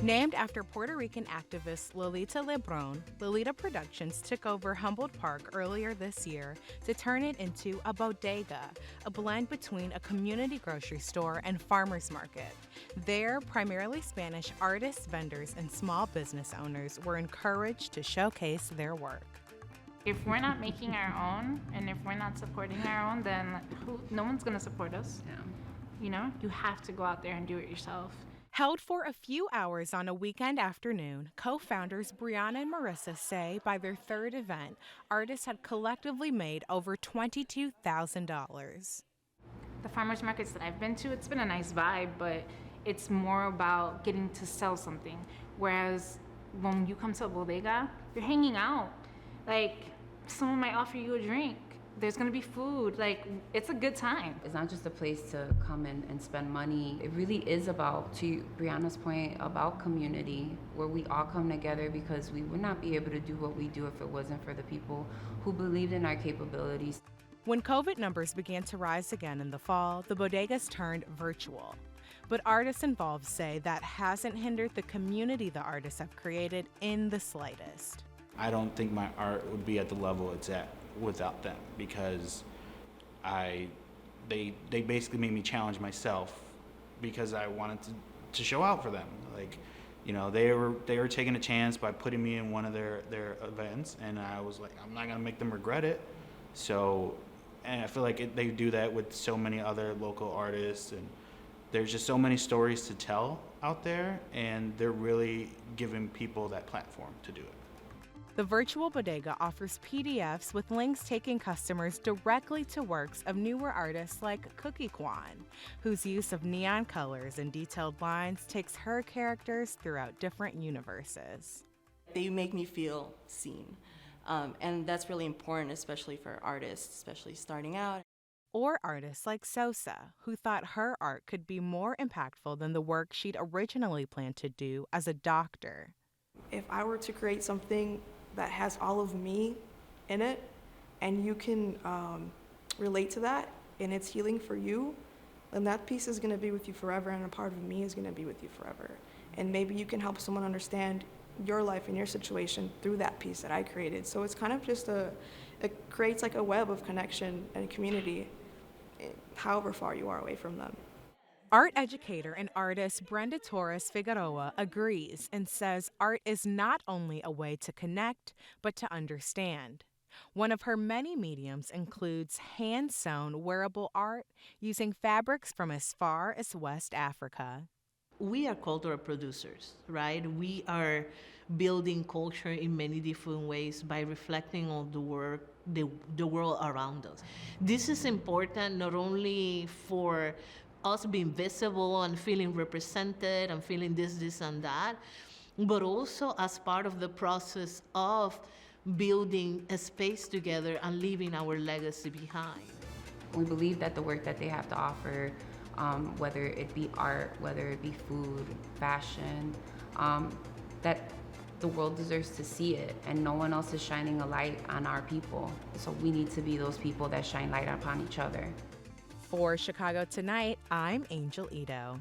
Named after Puerto Rican activist Lolita Lebrón, Lolita Productions took over Humboldt Park earlier this year to turn it into a bodega, a blend between a community grocery store and farmers market. There, primarily Spanish artists, vendors, and small business owners were encouraged to showcase their work. If we're not making our own and if we're not supporting our own, then no one's gonna support us. Yeah. You know, you have to go out there and do it yourself. Held for a few hours on a weekend afternoon, co-founders Brianna and Marisa say by their third event, artists had collectively made over $22,000. The farmers markets that I've been to, it's been a nice vibe, but it's more about getting to sell something. Whereas when you come to a bodega, you're hanging out. Like, someone might offer you a drink. There's gonna be food, like, it's a good time. It's not just a place to come in and spend money. It really is about, to Brianna's point, about community, where we all come together because we would not be able to do what we do if it wasn't for the people who believed in our capabilities. When COVID numbers began to rise again in the fall, the bodegas turned virtual. But artists involved say that hasn't hindered the community the artists have created in the slightest. I don't think my art would be at the level it's at without them, because they basically made me challenge myself because I wanted to show out for them. Like, you know, they were taking a chance by putting me in one of their events, and I was like, I'm not gonna make them regret it. So, and I feel like they do that with so many other local artists, and there's just so many stories to tell out there, and they're really giving people that platform to do it. The virtual bodega offers PDFs with links taking customers directly to works of newer artists like Cookie Kwan, whose use of neon colors and detailed lines takes her characters throughout different universes. They make me feel seen, and that's really important, especially for artists, especially starting out. Or artists like Sosa, who thought her art could be more impactful than the work she'd originally planned to do as a doctor. If I were to create something that has all of me in it, and you can relate to that, and it's healing for you, then that piece is gonna be with you forever, and a part of me is gonna be with you forever. And maybe you can help someone understand your life and your situation through that piece that I created. So it's kind of just it creates like a web of connection and community, however far you are away from them. Art educator and artist Brenda Torres Figueroa agrees and says art is not only a way to connect, but to understand. One of her many mediums includes hand-sewn wearable art using fabrics from as far as West Africa. We are cultural producers, right? We are building culture in many different ways by reflecting on the world around us. This is important not only for us being visible and feeling represented and feeling this, and that, but also as part of the process of building a space together and leaving our legacy behind. We believe that the work that they have to offer, whether it be art, whether it be food, fashion, that the world deserves to see it, and no one else is shining a light on our people. So we need to be those people that shine light upon each other. For Chicago Tonight, I'm Angel Ito.